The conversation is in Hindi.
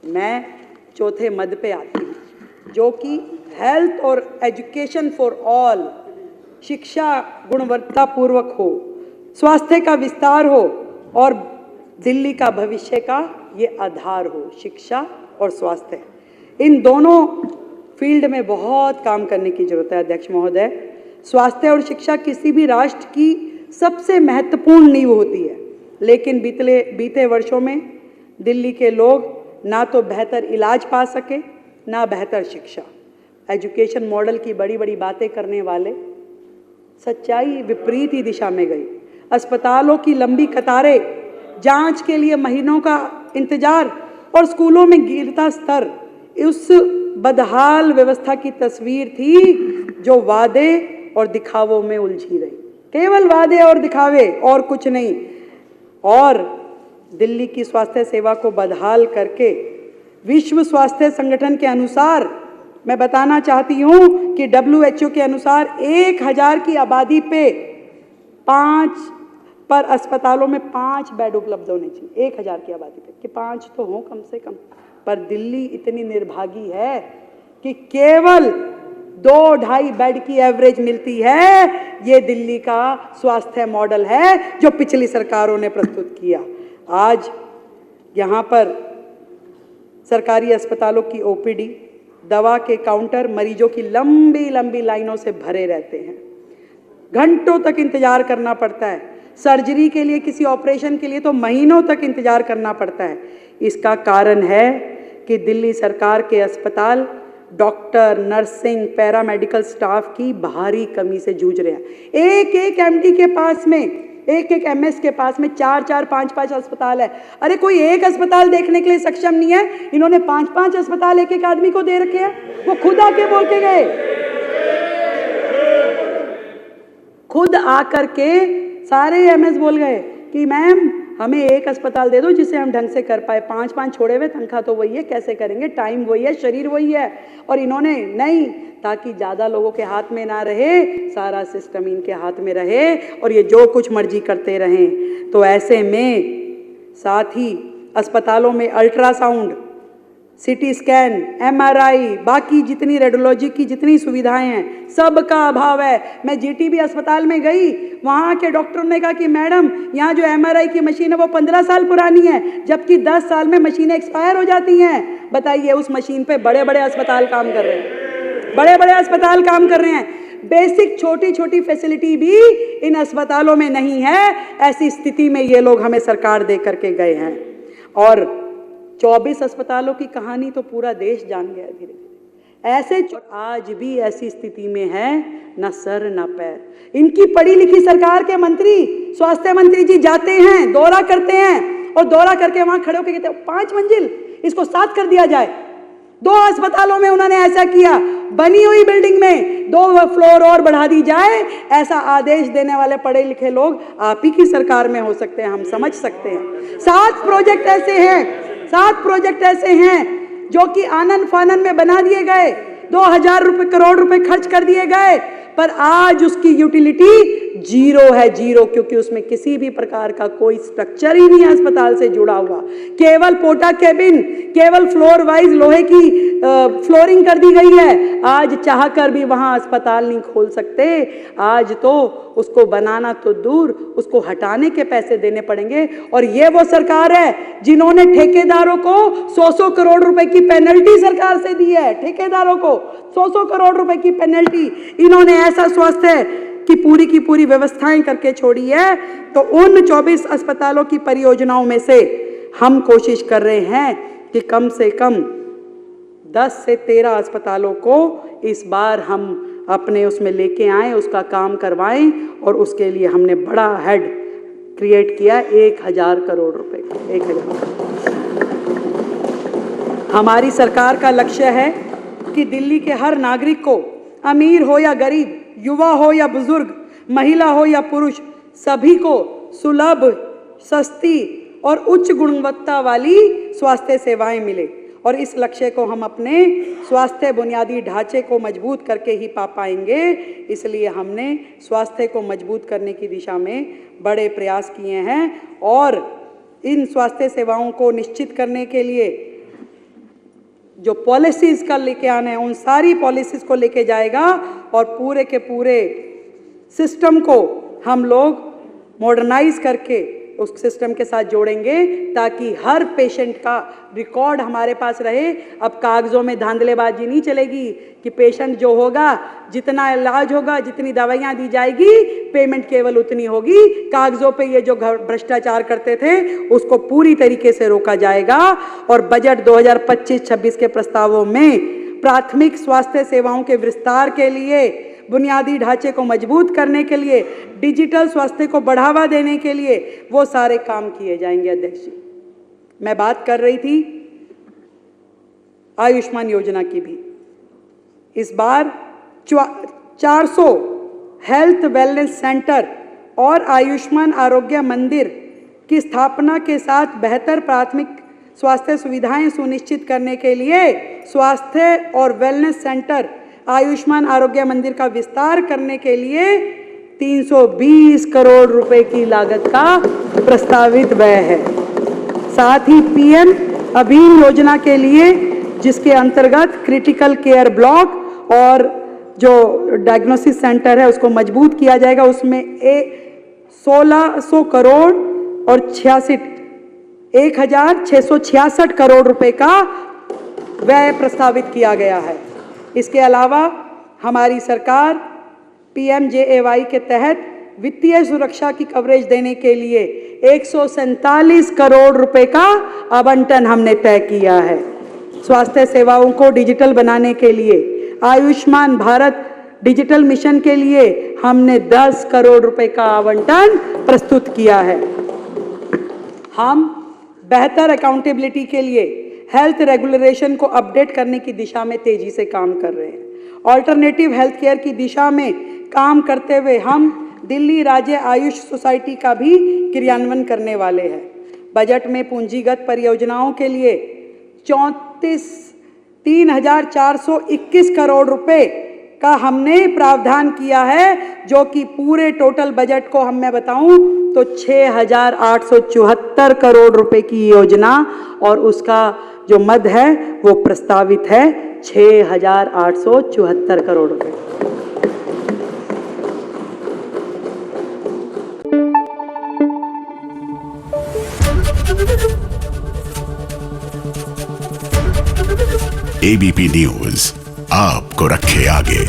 मैं चौथे मद पे आती हूँ, जो कि हेल्थ और एजुकेशन फॉर ऑल, शिक्षा गुणवत्तापूर्वक हो, स्वास्थ्य का विस्तार हो और दिल्ली का भविष्य का ये आधार हो, शिक्षा और स्वास्थ्य। इन दोनों फील्ड में बहुत काम करने की जरूरत है अध्यक्ष महोदय। स्वास्थ्य और शिक्षा किसी भी राष्ट्र की सबसे महत्वपूर्ण नींव होती है, लेकिन बीते वर्षों में दिल्ली के लोग ना तो बेहतर इलाज पा सके, ना बेहतर शिक्षा। एजुकेशन मॉडल की बड़ी बड़ी बातें करने वाले, सच्चाई विपरीत ही दिशा में गई। अस्पतालों की लंबी कतारें, जांच के लिए महीनों का इंतजार और स्कूलों में गिरता स्तर, उस बदहाल व्यवस्था की तस्वीर थी जो वादे और दिखावों में उलझी रही। केवल वादे और दिखावे और कुछ नहीं। और दिल्ली की स्वास्थ्य सेवा को बदहाल करके विश्व स्वास्थ्य संगठन के अनुसार, मैं बताना चाहती हूँ कि WHO के अनुसार 1000 की आबादी पे 5 अस्पतालों में 5 बेड उपलब्ध होने चाहिए। 1000 की आबादी पे कि 5 तो हों कम से कम। पर दिल्ली इतनी निर्भागी है कि केवल 2-2.5 बेड की एवरेज मिलती है। ये दिल्ली का स्वास्थ्य मॉडल है जो पिछली सरकारों ने प्रस्तुत किया। आज यहाँ पर सरकारी अस्पतालों की OPD, दवा के काउंटर मरीजों की लंबी लंबी लाइनों से भरे रहते हैं। घंटों तक इंतजार करना पड़ता है। सर्जरी के लिए, किसी ऑपरेशन के लिए तो महीनों तक इंतजार करना पड़ता है। इसका कारण है कि दिल्ली सरकार के अस्पताल डॉक्टर, नर्सिंग, पैरामेडिकल स्टाफ की भारी कमी से जूझ रहे हैं। एक MD के पास में, एक MS के पास में 4-4, 5-5 अस्पताल है। अरे कोई एक अस्पताल देखने के लिए सक्षम नहीं है। इन्होंने 5-5 अस्पताल एक आदमी को दे रखे हैं। वो खुद आके बोल के गए, खुद आकर के सारे MS बोल गए कि मैम हमें एक अस्पताल दे दो जिसे हम ढंग से कर पाए। 5-5 छोड़े हुए, तनख्वाह तो वही है, कैसे करेंगे, टाइम वही है, शरीर वही है। और इन्होंने नहीं, ताकि ज़्यादा लोगों के हाथ में ना रहे, सारा सिस्टम इनके हाथ में रहे और ये जो कुछ मर्जी करते रहें। तो ऐसे में साथ ही अस्पतालों में अल्ट्रासाउंड, CT स्कैन, MRI, बाकी जितनी रेडियोलॉजी की जितनी सुविधाएं हैं, सबका अभाव है। मैं GTB अस्पताल में गई, वहाँ के डॉक्टर ने कहा कि मैडम यहाँ जो MRI की मशीन है वो 15 साल पुरानी है, जबकि 10 साल में मशीनें एक्सपायर हो जाती हैं। बताइए, उस मशीन पे बड़े बड़े अस्पताल काम कर रहे हैं, बड़े बड़े अस्पताल काम कर रहे हैं। बेसिक छोटी छोटी फैसिलिटी भी इन अस्पतालों में नहीं है। ऐसी स्थिति में ये लोग हमें सरकार दे करके गए हैं। और 24 अस्पतालों की कहानी तो पूरा देश जान गया धीरे धीरे। ऐसे आज भी ऐसी स्थिति में है, न सर न पैर। इनकी पढ़ी लिखी सरकार के मंत्री, स्वास्थ्य मंत्री जी जाते हैं, दौरा करते हैं और दौरा करके वहां खड़े होकर कहते हैं 5 मंजिल, इसको 7 कर दिया जाए। 2 अस्पतालों में उन्होंने ऐसा किया, बनी हुई बिल्डिंग में 2 फ्लोर और बढ़ा दी जाए। ऐसा आदेश देने वाले पढ़े लिखे लोग आप ही की सरकार में हो सकते हैं, हम समझ सकते हैं। 7 प्रोजेक्ट ऐसे हैं जो कि आनन फानन में बना दिए गए, 2000 करोड़ रुपए खर्च कर दिए गए, पर आज उसकी यूटिलिटी जीरो है, जीरो, क्योंकि उसमें किसी भी प्रकार का कोई स्ट्रक्चर ही नहीं है अस्पताल से जुड़ा हुआ। केवल पोटा केबिन, केवल फ्लोर वाइज लोहे की फ्लोरिंग कर दी गई है। आज चाहकर भी वहां अस्पताल नहीं खोल सकते। आज तो उसको बनाना तो दूर, उसको हटाने के पैसे देने पड़ेंगे। और ये वो सरकार है जिन्होंने ठेकेदारों को 100 करोड़ रुपए की पेनल्टी सरकार से दी है। ठेकेदारों को 100 करोड़ रुपए की पेनल्टी। इन्होंने ऐसा स्वास्थ्य की पूरी व्यवस्थाएं करके छोड़ी है। तो उन 24 अस्पतालों की परियोजनाओं में से हम कोशिश कर रहे हैं कि कम से कम 10 से 13 अस्पतालों को इस बार हम अपने उसमें लेके आए, उसका काम करवाएं। और उसके लिए हमने बड़ा हेड क्रिएट किया, 1000 करोड़ रुपए का। 1000। हमारी सरकार का लक्ष्य है कि दिल्ली के हर नागरिक को, अमीर हो या गरीब, युवा हो या बुजुर्ग, महिला हो या पुरुष, सभी को सुलभ, सस्ती और उच्च गुणवत्ता वाली स्वास्थ्य सेवाएं मिले। और इस लक्ष्य को हम अपने स्वास्थ्य बुनियादी ढांचे को मजबूत करके ही पा पाएंगे। इसलिए हमने स्वास्थ्य को मजबूत करने की दिशा में बड़े प्रयास किए हैं। और इन स्वास्थ्य सेवाओं को निश्चित करने के लिए जो पॉलिसीज़ का लेके आना है उन सारी पॉलिसीज़ को लेके जाएगा और पूरे के पूरे सिस्टम को हम लोग मॉडर्नाइज करके उस सिस्टम के साथ जोड़ेंगे ताकि हर पेशेंट का रिकॉर्ड हमारे पास रहे। अब कागज़ों में धांधलेबाजी नहीं चलेगी कि पेशेंट जो होगा, जितना इलाज होगा, जितनी दवाइयाँ दी जाएगी, पेमेंट केवल उतनी होगी। कागज़ों पे ये जो भ्रष्टाचार करते थे उसको पूरी तरीके से रोका जाएगा। और बजट 2025-26 के प्रस्तावों में प्राथमिक स्वास्थ्य सेवाओं के विस्तार के लिए, बुनियादी ढांचे को मजबूत करने के लिए, डिजिटल स्वास्थ्य को बढ़ावा देने के लिए वो सारे काम किए जाएंगे। अध्यक्ष जी, मैं बात कर रही थी आयुष्मान योजना की भी। इस बार 400 हेल्थ वेलनेस सेंटर और आयुष्मान आरोग्य मंदिर की स्थापना के साथ बेहतर प्राथमिक स्वास्थ्य सुविधाएं सुनिश्चित करने के लिए स्वास्थ्य और वेलनेस सेंटर, आयुष्मान आरोग्य मंदिर का विस्तार करने के लिए 320 करोड़ रुपए की लागत का प्रस्तावित व्यय है। साथ ही पीएम अभीम योजना के लिए, जिसके अंतर्गत क्रिटिकल केयर ब्लॉक और जो डायग्नोसिस सेंटर है उसको मजबूत किया जाएगा, उसमें 1600 करोड़ और 1666 करोड़ रुपए का व्यय प्रस्तावित किया गया है। इसके अलावा हमारी सरकार PMJAY के तहत वित्तीय सुरक्षा की कवरेज देने के लिए 147 करोड़ रुपए का आवंटन हमने तय किया है। स्वास्थ्य सेवाओं को डिजिटल बनाने के लिए आयुष्मान भारत डिजिटल मिशन के लिए हमने 10 करोड़ रुपए का आवंटन प्रस्तुत किया है। हम बेहतर अकाउंटेबिलिटी के लिए हेल्थ रेगुलेशन को अपडेट करने की दिशा में तेजी से काम कर रहे हैं। ऑल्टरनेटिव हेल्थ केयर की दिशा में काम करते हुए हम दिल्ली राज्य आयुष सोसाइटी का भी क्रियान्वयन करने वाले हैं। बजट में पूंजीगत परियोजनाओं के लिए 3,421 करोड़ रुपए का हमने प्रावधान किया है, जो कि पूरे टोटल बजट को मैं बताऊं तो 6,874 करोड़ रुपए की योजना और उसका जो मद है वो प्रस्तावित है 6,874 करोड़ रुपए। ABP न्यूज आपको रखे आगे।